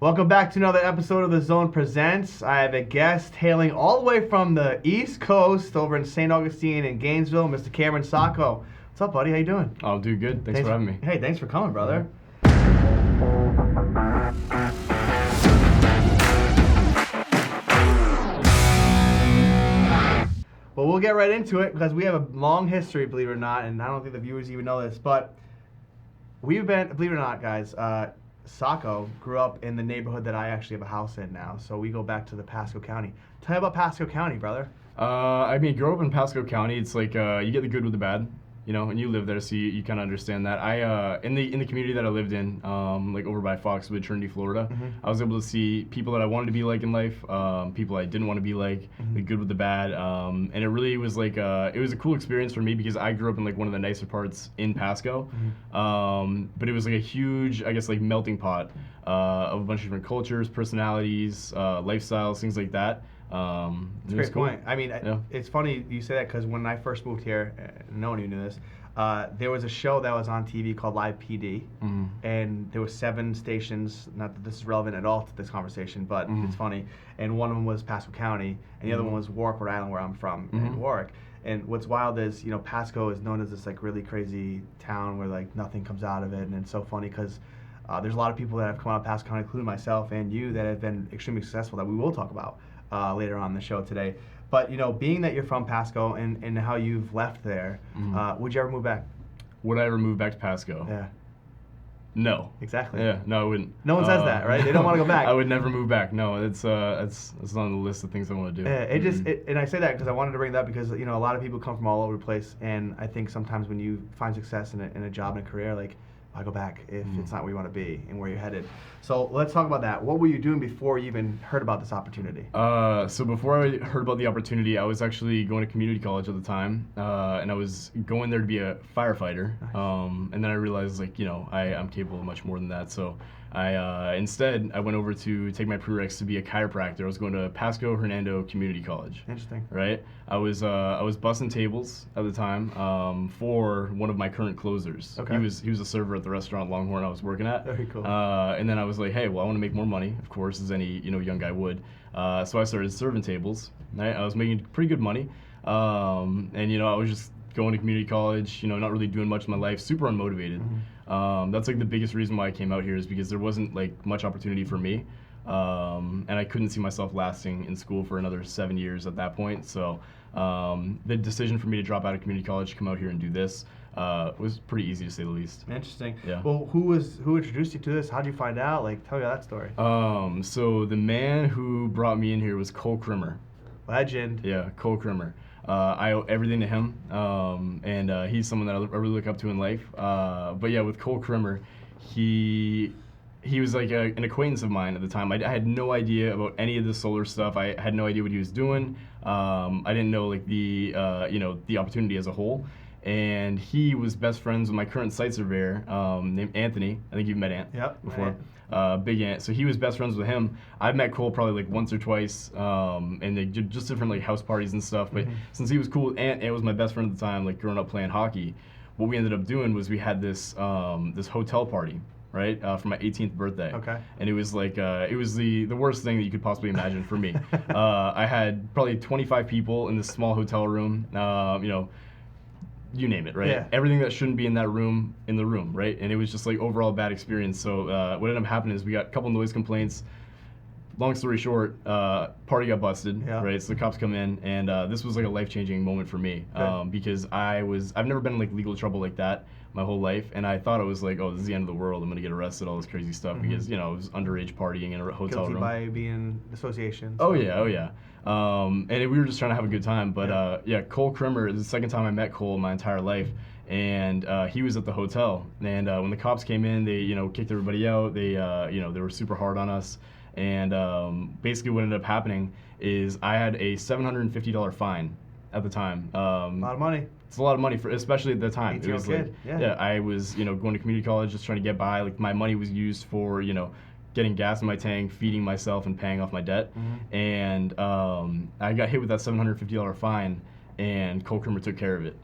Welcome back to another episode of The Zone Presents. I have a guest hailing all the way from the East Coast over in St. Augustine in Gainesville, Mr. Cameron Sacco. What's up, buddy? How you doing? Oh, dude, good. Thanks for having me. Hey, thanks for coming, brother. Well, we'll get right into it because we have a long history, believe it or not, and I don't think the viewers even know this, but we've been, believe it or not, guys, Sacco grew up in the neighborhood that I actually have a house in now, so we go back to the Pasco County. Tell me about Pasco County, brother. Grew up in Pasco County. It's like you get the good with the bad, and you live there, so you kind of understand that. In the community that I lived in, like over by Foxwood, Trinity, Florida, I was able to see people that I wanted to be like in life, people I didn't want to be like, the good with the bad, and it really was like it was a cool experience for me because I grew up in like one of the nicer parts in Pasco, but it was like a huge, I guess, like melting pot of a bunch of different cultures, personalities, lifestyles, things like that. That's a great point. I mean, It's funny you say that because when I first moved here, no one even knew this. There was a show that was on TV called Live PD, and there were 7 stations. Not that this is relevant at all to this conversation, but it's funny. And one of them was Pasco County, and the other one was Warwick, Rhode Island, where I'm from, in Warwick. And what's wild is, Pasco is known as this like really crazy town where like nothing comes out of it, and it's so funny because there's a lot of people that have come out of Pasco County, including myself and you, that have been extremely successful that we will talk about later on in the show today. But being that you're from Pasco and how you've left there, would you ever move back? Would I ever move back to Pasco? Yeah. No. Exactly. Yeah, no, I wouldn't. No one says that, right? They don't want to go back. I would never move back. No, it's on the list of things I want to do. And I say that because I wanted to bring that up because a lot of people come from all over the place, and I think sometimes when you find success in a job and a career, like, I go back if it's not where you want to be and where you're headed. So let's talk about that. What were you doing before you even heard about this opportunity? So before I heard about the opportunity, I was actually going to community college at the time, and I was going there to be a firefighter. Nice. And then I realized, like, I'm capable of much more than that. So instead I went over to take my prereqs to be a chiropractor. I was going to Pasco Hernando Community College. Interesting. Right. I was bussing tables at the time for one of my current closers. Okay. He was a server at the restaurant Longhorn I was working at. Very cool. And then I was like, hey, well, I want to make more money, of course, as any young guy would. So I started serving tables. Right? I was making pretty good money, and I was just going to community college. Not really doing much in my life. Super unmotivated. That's like the biggest reason why I came out here is because there wasn't like much opportunity for me, and I couldn't see myself lasting in school for another 7 years at that point. So the decision for me to drop out of community college to come out here and do this was pretty easy, to say the least. Interesting. Yeah. Well, who introduced you to this? How did you find out? Like, tell me that story. So the man who brought me in here was Cole Krimmer. Legend. Yeah, Cole Krimmer. I owe everything to him, and he's someone that I really look up to in life. But yeah, with Cole Krimmer, he was like an acquaintance of mine at the time. I had no idea about any of the solar stuff. I had no idea what he was doing. I didn't know like the opportunity as a whole. And he was best friends with my current site surveyor named Anthony. I think you've met Ant before. Big Ant. So he was best friends with him. I've met Cole probably like once or twice, and they did just different like house parties and stuff. But since he was cool with Ant was my best friend at the time, like growing up playing hockey. What we ended up doing was we had this hotel party, right, for my 18th birthday. Okay. And it was like it was the worst thing that you could possibly imagine for me. I had probably 25 people in this small hotel room. You name it, right? Yeah. Everything that shouldn't be in that room, in the room, right? And it was just like overall bad experience. So what ended up happening is we got a couple noise complaints. Long story short, party got busted, right? So the cops come in, and this was like a life-changing moment for me because I've never been in like legal trouble like that my whole life, and I thought it was like, oh, this is the end of the world. I'm gonna get arrested, all this crazy stuff because it was underage partying in a hotel room. Guilty by being association. So. Oh yeah. And we were just trying to have a good time, but Cole Krimmer is the second time I met Cole in my entire life, and he was at the hotel, and when the cops came in, they kicked everybody out. They they were super hard on us, and basically what ended up happening is I had a $750 fine at the time. A lot of money. It's a lot of money especially at the time. It was like, I was going to community college just trying to get by. Like my money was used for getting gas in my tank, feeding myself, and paying off my debt. And I got hit with that $750 fine, and Cole Krimmer took care of it.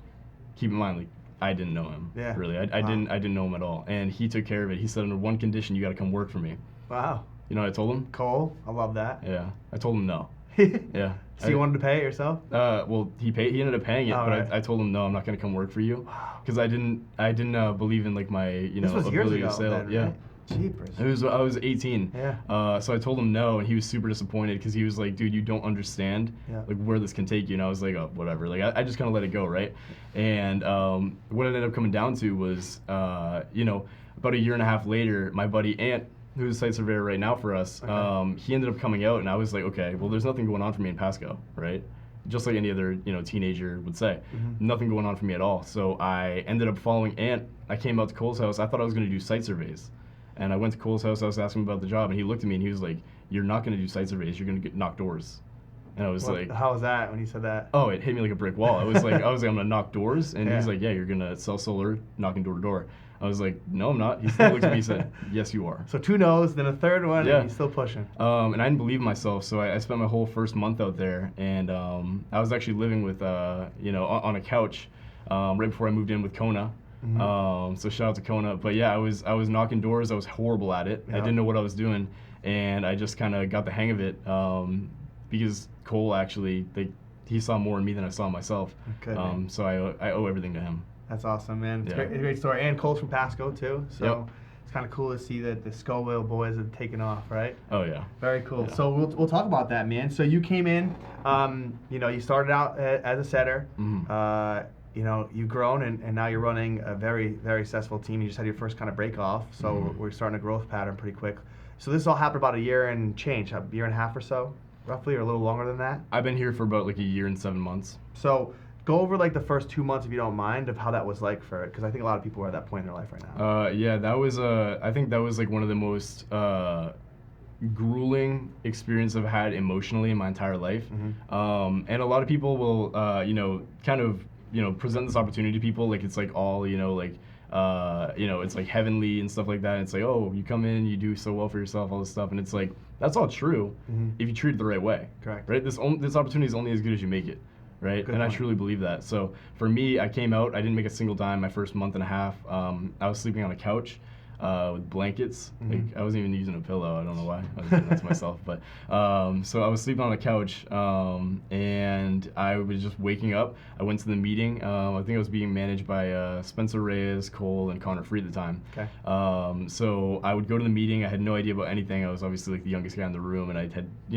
Keep in mind, like I didn't know him. Yeah. Really, I didn't know him at all, and he took care of it. He said under one condition, you got to come work for me. Wow. You know what I told him? Cole, I love that. Yeah, I told him no. Yeah. So you wanted to pay it yourself? Well, he ended up paying it, but right. I told him no, I'm not gonna come work for you, because I didn't believe in like my this was ability years to sell. ago, then, right? Jeepers. I was 18. Yeah. So I told him no, and he was super disappointed because he was like, dude, you don't understand like where this can take you. And I was like, oh, whatever. Like I just kind of let it go, right? And what it ended up coming down to was, about a year and a half later, my buddy Ant, who's a site surveyor right now for us, he ended up coming out, and I was like, okay, well, there's nothing going on for me in Pasco, right? Just like any other teenager would say, nothing going on for me at all. So I ended up following Ant. I came out to Cole's house. I thought I was going to do site surveys. And I went to Cole's house, I was asking him about the job, and he looked at me and he was like, you're not going to do site surveys, you're going to knock doors. And I was like... How was that when he said that? Oh, it hit me like a brick wall. I was like, I'm going to knock doors? And he's like, yeah, you're going to sell solar, knocking door to door. I was like, no, I'm not. He still looked at me and said, yes, you are. So 2 no's, then a third one, and he's still pushing. And I didn't believe in myself, so I spent my whole first month out there, and I was actually living with, on a couch right before I moved in with Kona. So shout out to Kona. But yeah, I was knocking doors. I was horrible at it. I didn't know what I was doing, and I just kind of got the hang of it because Cole actually he saw more in me than I saw in myself. So I owe everything to him. That's awesome, man. It's a great story. And Cole's from Pasco too, so it's kind of cool to see that the Scoville boys have taken off, right? Oh yeah. Very cool. Yeah. So we'll talk about that, man. So you came in, you started out as a setter. You've grown, and now you're running a very, very successful team. You just had your first kind of break off, so we're starting a growth pattern pretty quick. So this all happened about a year and change, a year and a half or so, roughly, or a little longer than that? I've been here for about like a year and 7 months. So go over like the first 2 months, if you don't mind, of how that was like for it, because I think a lot of people are at that point in their life right now. Yeah, that was I think that was like one of the most grueling experience I've had emotionally in my entire life. And a lot of people will, kind of, present this opportunity to people like it's like all, it's like heavenly and stuff like that. It's like, oh, you come in, you do so well for yourself, all this stuff, and it's like that's all true if you treat it the right way. Correct. Right. This opportunity is only as good as you make it. Right. Good and point. I truly believe that. So for me, I came out. I didn't make a single dime my first month and a half. I was sleeping on a couch with blankets. Like I wasn't even using a pillow. I don't know why. I was doing that to myself. But so I was sleeping on a couch, and I was just waking up. I went to the meeting. I think it was being managed by Spencer Reyes, Cole, and Connor Free at the time. Okay. So I would go to the meeting. I had no idea about anything. I was obviously like the youngest guy in the room, and I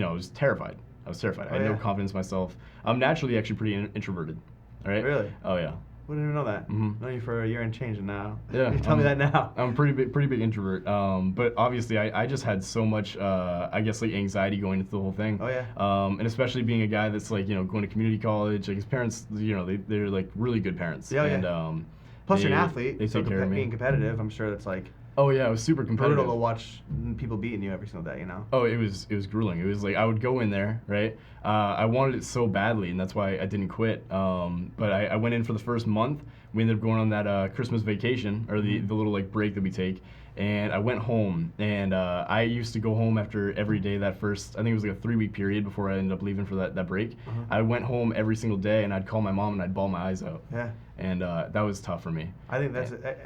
was terrified. I had no confidence in myself. I'm naturally actually pretty introverted. All right. Really? Oh yeah. Wouldn't even know that. Known you for a year and change, and now you tell me that now. I'm a pretty big introvert. But obviously, I just had so much, I guess, like anxiety going into the whole thing. Oh yeah. And especially being a guy that's like, going to community college. Like his parents, they're like really good parents. Yeah. And plus you're an athlete. They take care of me. Being competitive, I'm sure that's like. Oh yeah, it was super competitive. Brutal to watch people beating you every single day, Oh, it was grueling. It was like I would go in there, right? I wanted it so badly, and that's why I didn't quit. But I went in for the first month. We ended up going on that Christmas vacation, or the little like break that we take. And I went home, and I used to go home after every day that first, I think it was like a 3-week period before I ended up leaving for that break. I went home every single day, and I'd call my mom, and I'd bawl my eyes out. Yeah. And that was tough for me. I think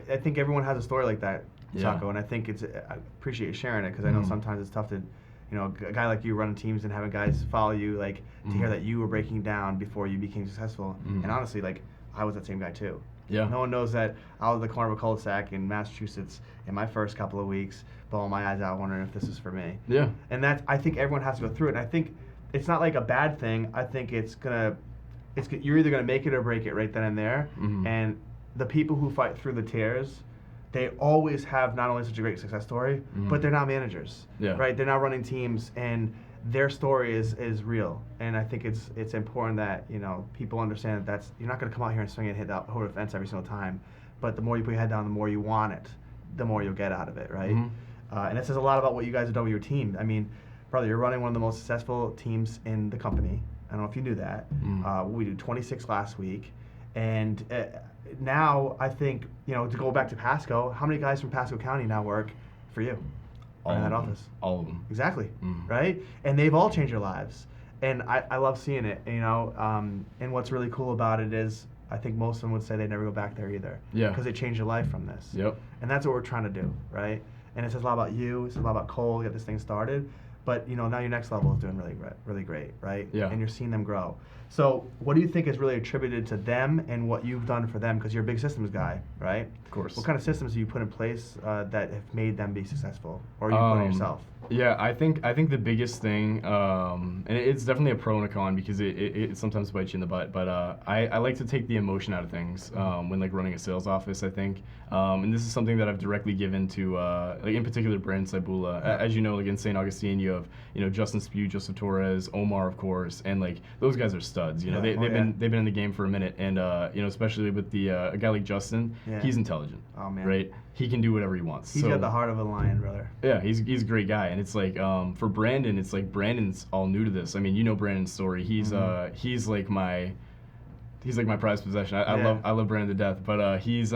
I think everyone has a story like that, Sacco, and I think I appreciate you sharing it, because I know sometimes it's tough to, a guy like you running teams and having guys follow you, like to hear that you were breaking down before you became successful. And honestly, like I was that same guy too. Yeah. No one knows that I was the corner of a cul-de-sac in Massachusetts in my first couple of weeks, bawling my eyes out, wondering if this is for me. Yeah. And I think everyone has to go through it. And I think it's not like a bad thing. I think you're either gonna make it or break it right then and there. And the people who fight through the tears, they always have not only such a great success story, but they're not managers. Yeah. Right? They're not running teams, and their story is real. And I think it's important that people understand that you're not going to come out here and swing and hit that over the fence every single time. But the more you put your head down, the more you want it, the more you'll get out of it, right? And it says a lot about what you guys have done with your team. I mean, brother, you're running one of the most successful teams in the company. I don't know if you knew that. We did 26 last week, and now I think to go back to Pasco, how many guys from Pasco County now work for you? All in that of them. office. All of them. Exactly. Right? And they've all changed their lives. And I love seeing it, and what's really cool about it is I think most of them would say they never go back there either. Yeah. Because they changed their life from this. Yep. And that's what we're trying to do, right? and it says a lot about you. It says a lot about Cole to get this thing started. But now your next level is doing really great, right? Yeah. And you're seeing them grow. So what do you think is really attributed to them and what you've done for them? Because you're a big systems guy, right? Of course. What kind of systems do you put in place that have made them be successful, or you put it yourself? Yeah, I think the biggest thing, and it's definitely a pro and a con because it sometimes bites you in the butt. But I like to take the emotion out of things when like running a sales office. I think, and this is something that I've directly given to like in particular Brandon Cybula. As you know, like in St. Augustine, you have Justin Spew, Joseph Torres, Omar, of course, and like those guys are studs. They've been in the game for a minute, and especially with the a guy like Justin, he's intelligent. Oh man, right? He can do whatever he wants. He's got the heart of a lion, brother. Yeah, he's a great guy, and it's like for Brandon, it's like Brandon's all new to this. I mean, Brandon's story. He's like my prized possession. I love Brandon to death, but he's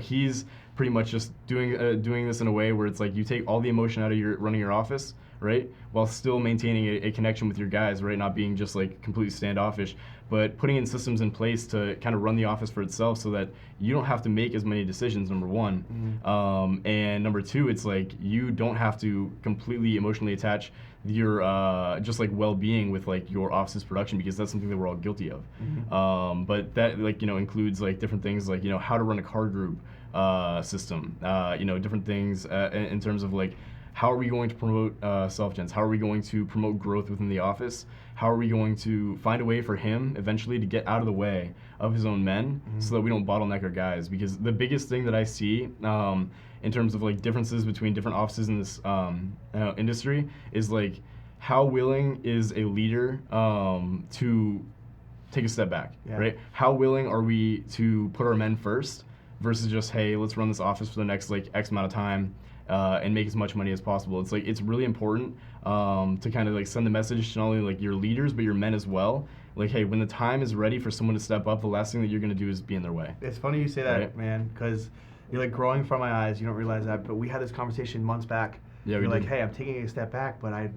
he's pretty much just doing this in a way where it's like you take all the emotion out of running your office, right, while still maintaining a connection with your guys, right, not being just like completely standoffish, but putting in systems in place to kind of run the office for itself so that you don't have to make as many decisions, number one. And number two, it's like you don't have to completely emotionally attach your just like well-being with like your office's production, because that's something that we're all guilty of. But that like includes like different things like how to run a card group system, different things in terms of like how are we going to promote self-gens? How are we going to promote growth within the office? How are we going to find a way for him eventually to get out of the way of his own men so that we don't bottleneck our guys? Because the biggest thing that I see in terms of like differences between different offices in this industry is like how willing is a leader to take a step back, right? How willing are we to put our men first versus just, hey, let's run this office for the next like X amount of time and make as much money as possible. It's like it's really important to kind of like send the message to not only like your leaders but your men as well. Like, hey, when the time is ready for someone to step up, the last thing that you're gonna do is be in their way. It's funny you say that, man, because you're like growing from my eyes. You don't realize that, but we had this conversation months back. Yeah, you're like, hey, I'm taking a step back, but I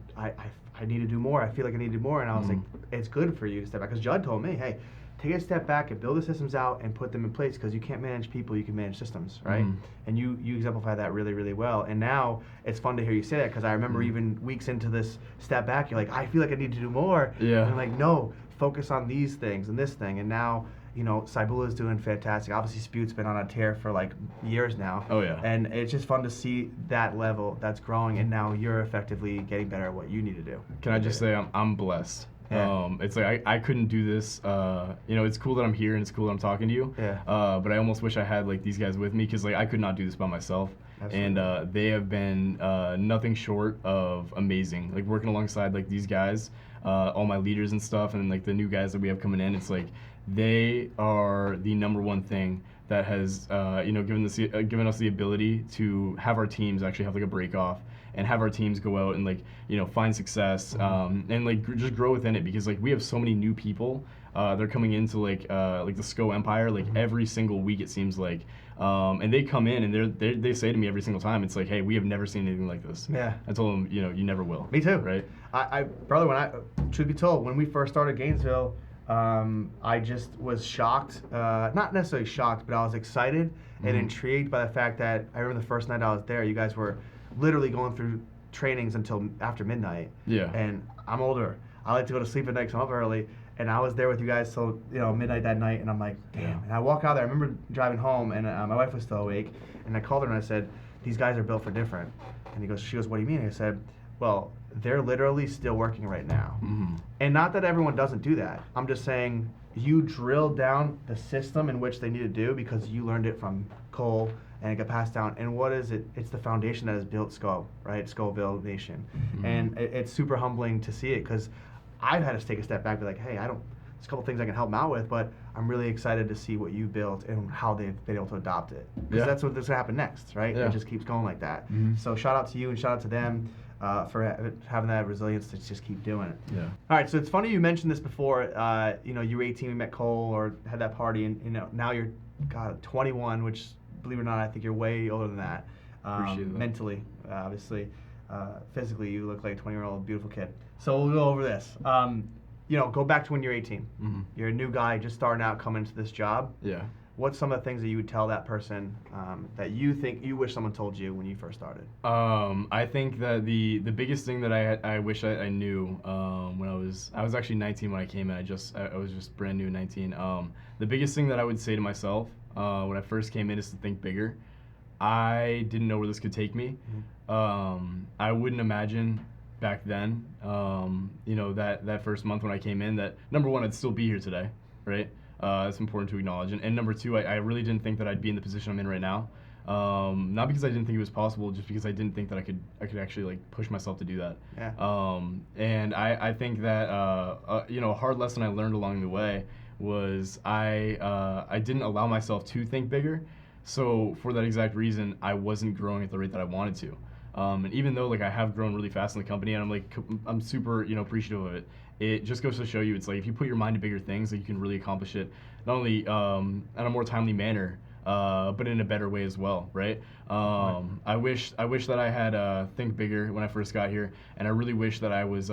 need to do more. I feel like I need to do more, and I was like, it's good for you to step back, because Judd told me, hey, take a step back and build the systems out and put them in place, because you can't manage people, you can manage systems, right? And you exemplify that really, really well. And now it's fun to hear you say that, because I remember even weeks into this step back, you're like, I feel like I need to do more. Yeah. And I'm like, no, focus on these things and this thing. And now, Cybula is doing fantastic. Obviously, Spew's been on a tear for like years now. Oh yeah. And it's just fun to see that level that's growing, and now you're effectively getting better at what you need to do. Can I just say I'm blessed. Yeah. It's like I couldn't do this. It's cool that I'm here and it's cool that I'm talking to you. Yeah. But I almost wish I had like these guys with me, because like I could not do this by myself. Absolutely. And they have been nothing short of amazing. Like working alongside like these guys, all my leaders and stuff, and like the new guys that we have coming in. It's like they are the number one thing that has given us the ability to have our teams actually have like a break off and have our teams go out and like find success and like just grow within it, because like we have so many new people they're coming into like the SCO empire like every single week, it seems like, and they come in and they say to me every single time, it's like, hey, we have never seen anything like this. Yeah. I told them, you never will. Me too. Right. Brother, truth be told, when we first started Gainesville, I just was shocked, not necessarily shocked, but I was excited and intrigued by the fact that I remember the first night I was there, you guys were literally going through trainings until after midnight. Yeah. And I'm older. I like to go to sleep at night because I'm up early. And I was there with you guys till midnight that night, and I'm like, damn. Yeah. And I walk out there. I remember driving home, and my wife was still awake, and I called her and I said, these guys are built for different. And she goes, what do you mean? And I said, well, they're literally still working right now. And not that everyone doesn't do that. I'm just saying you drill down the system in which they need to do because you learned it from Cole and it got passed down. And what is it? It's the foundation that has built SCO, right? Scoville Nation. And it's super humbling to see it, because I've had to take a step back and be like, hey, there's a couple things I can help them out with, but I'm really excited to see what you built and how they've been able to adopt it. Because that's what's going to happen next, right? Yeah. It just keeps going like that. So shout out to you and shout out to them for having that resilience to just keep doing it. Yeah. All right, so it's funny you mentioned this before. You were 18, we met Cole or had that party, and now you're 21, which, believe it or not, I think you're way older than that. Appreciate that. Mentally, obviously. Physically, you look like a 20-year-old beautiful kid. So we'll go over this. Go back to when you're 18. You're a new guy just starting out, coming into this job. Yeah. what's some of the things that you would tell that person that you think you wish someone told you when you first started? I think that the biggest thing that I wish I knew when I was actually 19 when I came in. I was just brand new 19. The biggest thing that I would say to myself when I first came in is to think bigger. I didn't know where this could take me. I wouldn't imagine back then, that first month when I came in, that number one, I'd still be here today, right? It's important to acknowledge. And number two, I really didn't think that I'd be in the position I'm in right now. Not because I didn't think it was possible, just because I didn't think that I could actually like push myself to do that. Yeah. And I think that a hard lesson I learned along the way was I didn't allow myself to think bigger. So for that exact reason, I wasn't growing at the rate that I wanted to. And even though like I have grown really fast in the company, and I'm super appreciative of it. It just goes to show you, it's like if you put your mind to bigger things, like you can really accomplish it, not only in a more timely manner, but in a better way as well, right? I wish that I had think bigger when I first got here, and I really wish that I was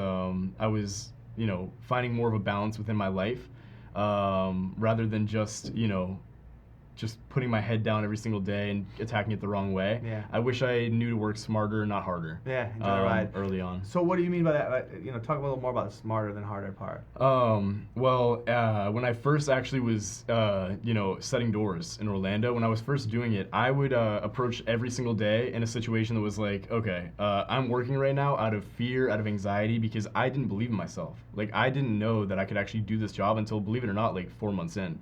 finding more of a balance within my life, rather than just putting my head down every single day and attacking it the wrong way. Yeah. I wish I knew to work smarter, not harder. Yeah, enjoy the ride. Early on. So what do you mean by that? Talk a little more about the smarter than harder part. When I first actually was, setting doors in Orlando, when I was first doing it, I would approach every single day in a situation that was like, okay, I'm working right now out of fear, out of anxiety, because I didn't believe in myself. Like, I didn't know that I could actually do this job until, believe it or not, like 4 months in.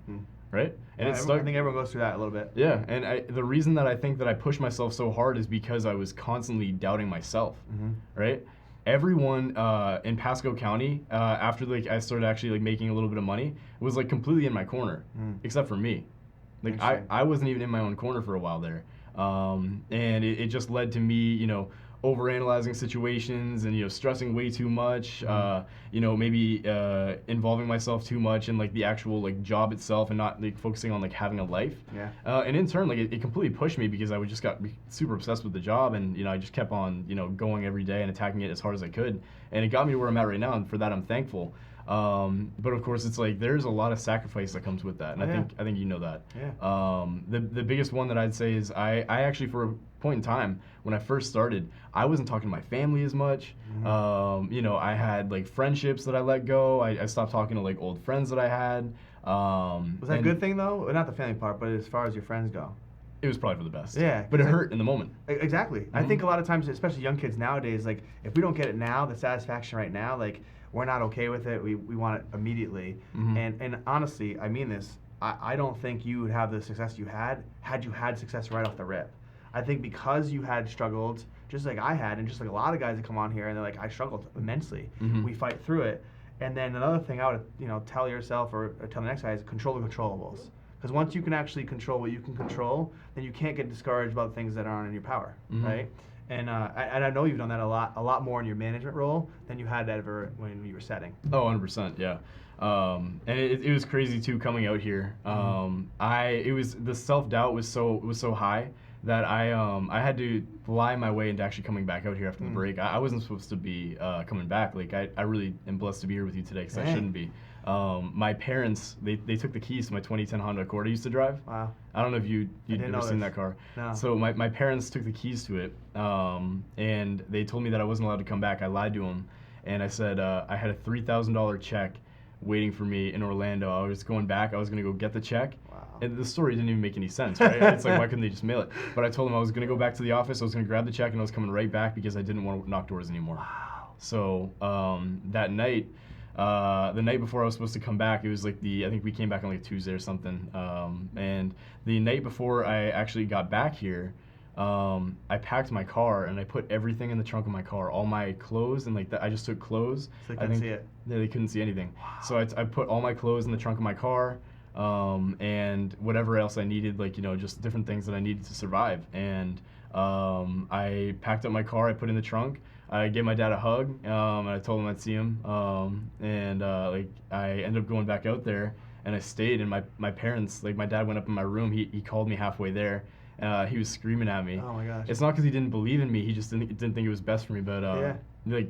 Right? And I think everyone goes through that a little bit. Yeah, and the reason that I think that I pushed myself so hard is because I was constantly doubting myself, right? Everyone in Pasco County, after I started actually making a little bit of money, was completely in my corner, except for me. I wasn't even in my own corner for a while there, and it just led to me, overanalyzing situations and stressing way too much, maybe involving myself too much in the actual job itself and not focusing on having a life. Yeah. And in turn, it completely pushed me because I just got super obsessed with the job, and I just kept on going every day and attacking it as hard as I could, and it got me to where I'm at right now, and for that I'm thankful. But of course, it's there's a lot of sacrifice that comes with that, and I think you know that. Yeah. The biggest one that I'd say is I actually, for a point in time when I first started, I wasn't talking to my family as much. I had friendships that I let go. I stopped talking to old friends that I had. Was that a good thing though? Not the family part, but as far as your friends go. It was probably for the best. Yeah. But it hurt in the moment. Exactly. I think a lot of times, especially young kids nowadays, if we don't get it now, the satisfaction right now, we're not okay with it. We want it immediately. And honestly, I mean this. I don't think you would have the success you had you had success right off the rip. I think because you had struggled, just like I had, and just like a lot of guys that come on here and they're like, I struggled immensely. We fight through it. And then another thing I would tell yourself or tell the next guy is control the controllables. Because once you can actually control what you can control, then you can't get discouraged about things that aren't in your power, right? And I know you've done that a lot more in your management role than you had ever when you were setting. Oh, 100%, yeah. And it was crazy too coming out here. The self-doubt was so high that I had to lie my way into actually coming back out here after the break. I wasn't supposed to be coming back. I really am blessed to be here with you today because I shouldn't be. My parents, they took the keys to my 2010 Honda Accord I used to drive. Wow. I don't know if you'd ever seen that car. No. So my parents took the keys to it, and they told me that I wasn't allowed to come back. I lied to them, and I said I had a $3,000 check waiting for me in Orlando. I was going back. I was going to go get the check. Wow. And the story didn't even make any sense, right? It's why couldn't they just mail it? But I told them I was going to go back to the office. I was going to grab the check, and I was coming right back because I didn't want to knock doors anymore. Wow. So that night, the night before I was supposed to come back, it was I think we came back on Tuesday or something. And the night before I actually got back here, I packed my car and I put everything in the trunk of my car, all my clothes and I just took clothes. So they couldn't see it. Yeah, they couldn't see anything. Wow. So I put all my clothes in the trunk of my car, and whatever else I needed, just different things that I needed to survive. And I packed up my car, I put it in the trunk. I gave my dad a hug, and I told him I'd see him. And I ended up going back out there, and I stayed. And my parents, my dad went up in my room. He called me halfway there. He was screaming at me. Oh my gosh. It's not because he didn't believe in me. He just didn't think it was best for me. But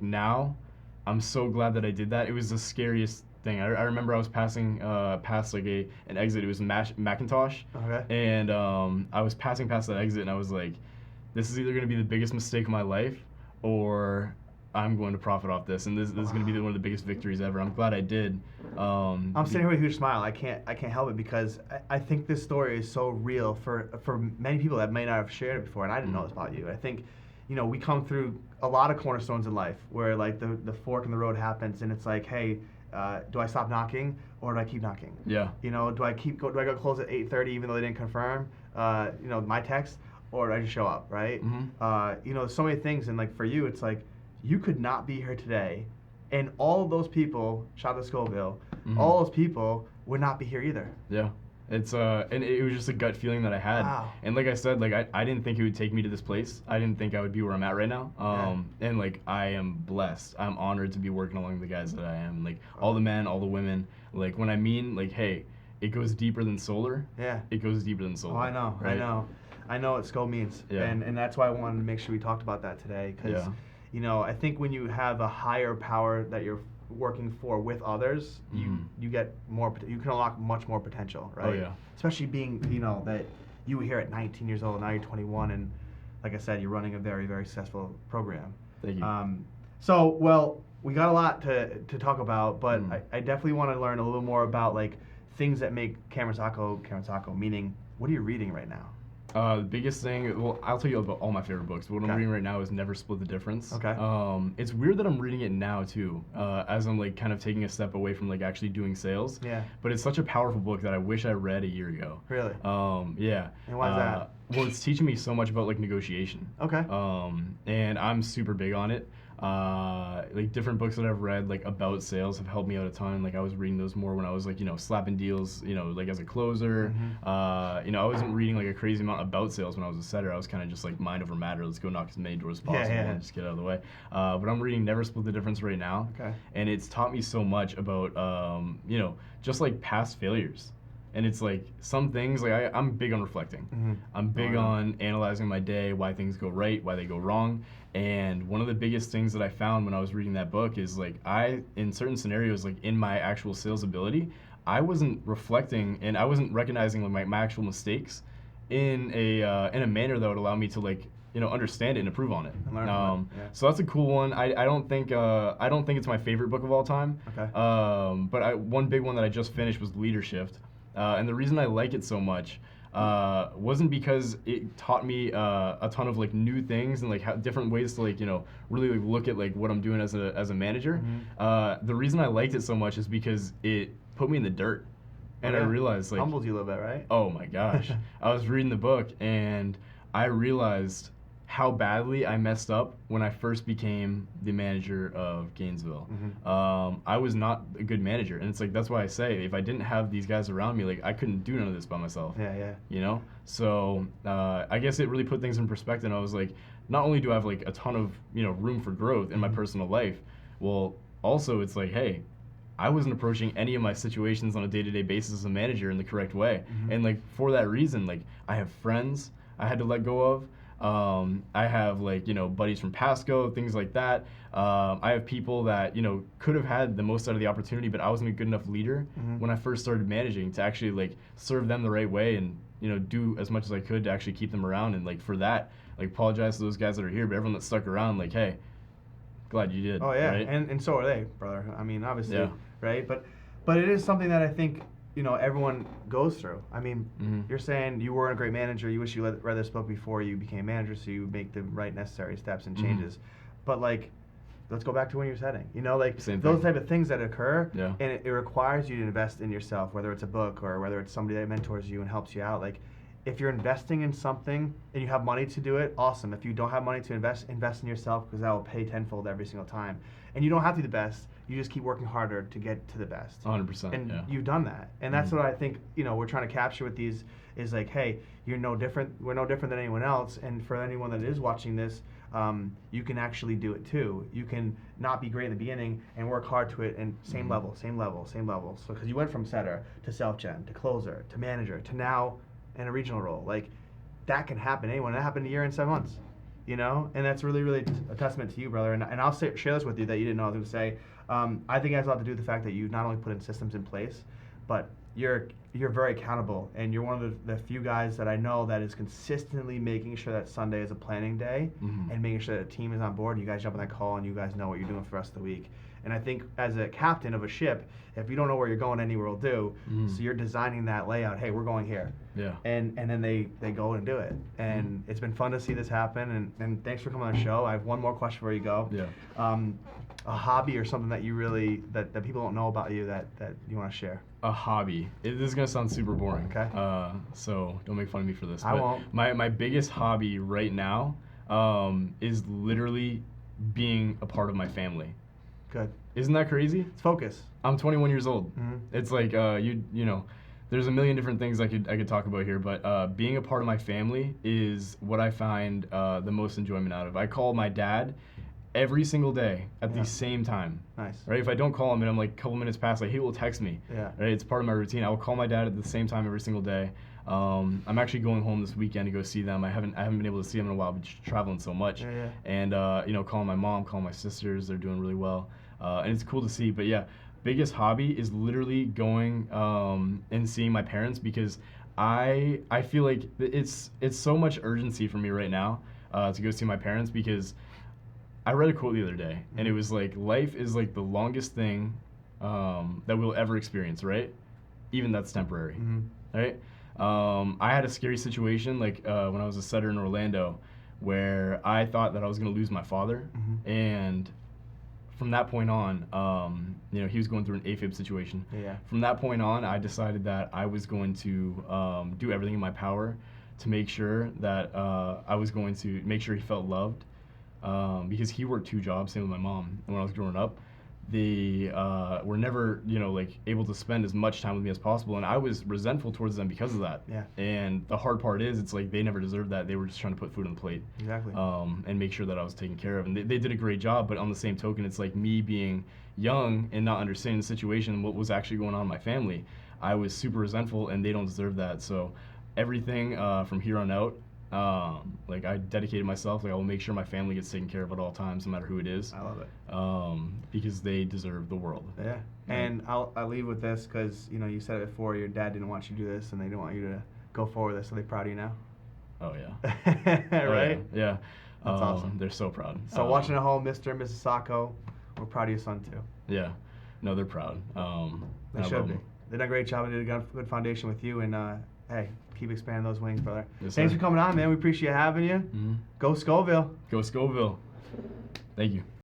now, I'm so glad that I did that. It was the scariest thing. I remember I was passing past like an exit. It was Macintosh. Okay. And I was passing past that exit, and I was like, this is either going to be the biggest mistake of my life, or I'm going to profit off this, and this is going to be one of the biggest victories ever. I'm glad I did. I'm sitting here with a huge smile. I can't help it because I think this story is so real for many people that may not have shared it before, and I didn't know this about you. I think, we come through a lot of cornerstones in life where like the fork in the road happens, and it's like, hey, do I stop knocking or do I keep knocking? Yeah. Do I go close at 8:30 even though they didn't confirm, my text, or do I just show up, right? Mm-hmm. So many things, and like for you, it's like you could not be here today, and all of those people, shout out to Scoville, all those people would not be here either. Yeah. It's and it was just a gut feeling that I had. Wow. And like I said, like I didn't think it would take me to this place. I didn't think I would be where I'm at right now. And like I am blessed. I'm honored to be working along the guys that I am. Like all the men, all the women. Like when I mean like, hey, it goes deeper than solar. Yeah. It goes deeper than solar. Oh, I know. Right? I know what SCO means. Yeah. And that's why I wanted to make sure we talked about that today, because I think when you have a higher power that you're working for with others, you get more. You can unlock much more potential, right? Oh yeah. Especially being that you were here at 19 years old, now you're 21, and like I said, you're running a very, very successful program. Thank you. So well, we got a lot to talk about, but I definitely want to learn a little more about like things that make Cameron Sacco. Meaning, what are you reading right now? The biggest thing, well, I'll tell you about all my favorite books. What I'm reading right now is Never Split the Difference. Okay. It's weird that I'm reading it now too, as I'm like kind of taking a step away from like actually doing sales. Yeah. But it's such a powerful book that I wish I read a year ago. Really? Yeah. And why is that? Well, it's teaching me so much about like negotiation. Okay. And I'm super big on it. Like different books that I've read like about sales have helped me out a ton. Like I was reading those more when I was like slapping deals like as a closer. I wasn't reading like a crazy amount about sales when I was a setter. I was kind of just like mind over matter. Let's go knock as many doors as possible and just get out of the way. But I'm reading Never Split the Difference right now. Okay. And it's taught me so much about just like past failures. And it's like some things, like I'm big on reflecting. I'm big on analyzing my day, why things go right, why they go wrong. And one of the biggest things that I found when I was reading that book is like in certain scenarios, like in my actual sales ability, I wasn't reflecting and I wasn't recognizing like my actual mistakes in a manner that would allow me to like understand it and improve on it. And learn from it. Yeah. So that's a cool one. I don't think it's my favorite book of all time. Okay. But one big one that I just finished was Leadership. And the reason I like it so much wasn't because it taught me a ton of like new things and like how different ways to like really like look at like what I'm doing as a manager. The reason I liked it so much is because it put me in the dirt, and I realized like humbled you a little bit, right? Oh my gosh. I was reading the book and I realized how badly I messed up when I first became the manager of Gainesville. I was not a good manager, and it's like that's why I say if I didn't have these guys around me, like I couldn't do none of this by myself. Yeah. So I guess it really put things in perspective. I was like, not only do I have like a ton of room for growth in my personal life, well, also it's like, hey, I wasn't approaching any of my situations on a day-to-day basis as a manager in the correct way, and like for that reason, like I have friends I had to let go of. I have like buddies from Pasco, things like that. I have people that could have had the most out of the opportunity, but I wasn't a good enough leader when I first started managing to actually like serve them the right way and do as much as I could to actually keep them around. And like for that, like apologize to those guys that are here, but everyone that stuck around, like, hey, glad you did. Oh yeah, right? and so are they, brother. I mean, obviously, right? But it is something that I think everyone goes through. I mean, you're saying you weren't a great manager. You wish you read this book before you became manager, so you make the right necessary steps and changes. But like, let's go back to when you're setting. Like those type of things that occur, and it requires you to invest in yourself, whether it's a book or whether it's somebody that mentors you and helps you out. Like, if you're investing in something and you have money to do it, awesome. If you don't have money to invest in yourself, because that will pay tenfold every single time. And you don't have to be the best. You just keep working harder to get to the best. 100%. And you've done that. And that's what I think, we're trying to capture with these is like, hey, you're no different. We're no different than anyone else. And for anyone that is watching this, you can actually do it too. You can not be great in the beginning and work hard to it and same level. So because you went from setter to self-gen to closer to manager to now in a regional role. Like, that can happen to anyone. That happened a year and 7 months. you know, and that's really, really a testament to you, brother. And I'll share this with you that you didn't know I was going to say. I think it has a lot to do with the fact that you not only put in systems in place, but you're very accountable, and you're one of the few guys that I know that is consistently making sure that Sunday is a planning day, and making sure that the team is on board. You guys jump on that call, and you guys know what you're doing for the rest of the week. And I think as a captain of a ship, if you don't know where you're going, anywhere will do. So you're designing that layout. Hey, we're going here. Yeah. And then they go and do it. And it's been fun to see this happen. And thanks for coming on the show. I have one more question before you go. Yeah. A hobby or something that you really that people don't know about you that you want to share. A hobby. This is gonna sound super boring. Okay. So don't make fun of me for this. I won't. My biggest hobby right now is literally being a part of my family. Good. Isn't that crazy? It's focus. I'm 21 years old. It's like you know, there's a million different things I could talk about here, but being a part of my family is what I find the most enjoyment out of. I call my dad every single day at the same time. Nice. Right? If I don't call him and I'm like a couple minutes past, like he will text me. Yeah. Right? It's part of my routine. I will call my dad at the same time every single day. I'm actually going home this weekend to go see them. I haven't been able to see them in a while, but traveling so much. Yeah. And you know, calling my mom, calling my sisters, they're doing really well. And it's cool to see. But yeah, biggest hobby is literally going and seeing my parents, because I feel like it's so much urgency for me right now to go see my parents, because I read a quote the other day, and it was like, life is like the longest thing that we'll ever experience, right? Even that's temporary, right? I had a scary situation like when I was a setter in Orlando, where I thought that I was going to lose my father, and from that point on, you know, he was going through an AFib situation. Yeah. From that point on, I decided that I was going to do everything in my power to make sure that I was going to make sure he felt loved. Because he worked 2 jobs, same with my mom. And when I was growing up, they were never, you know, like able to spend as much time with me as possible, and I was resentful towards them because of that. Yeah. And the hard part is, it's like they never deserved that. They were just trying to put food on the plate. Exactly. And make sure that I was taken care of. And they did a great job, but on the same token, it's like me being young and not understanding the situation and what was actually going on in my family. I was super resentful, and they don't deserve that. So everything from here on out, like I dedicated myself, like I will make sure my family gets taken care of at all times, no matter who it is. I love it. Because they deserve the world. Yeah. And I'll leave with this, because you know, you said it before, your dad didn't want you to do this, and they didn't want you to go forward with this. Are they proud of you now? Oh yeah. Right? Oh, yeah. That's awesome. They're so proud. So watching at home, Mr. and Mrs. Sacco, we're proud of your son too. Yeah. No, they're proud. They should be. They did a great job. They did a good foundation with you, and hey, keep expanding those wings, brother. Yes, Thanks sir. for coming on, man. We appreciate having you. Go Scoville. Go Scoville. Thank you.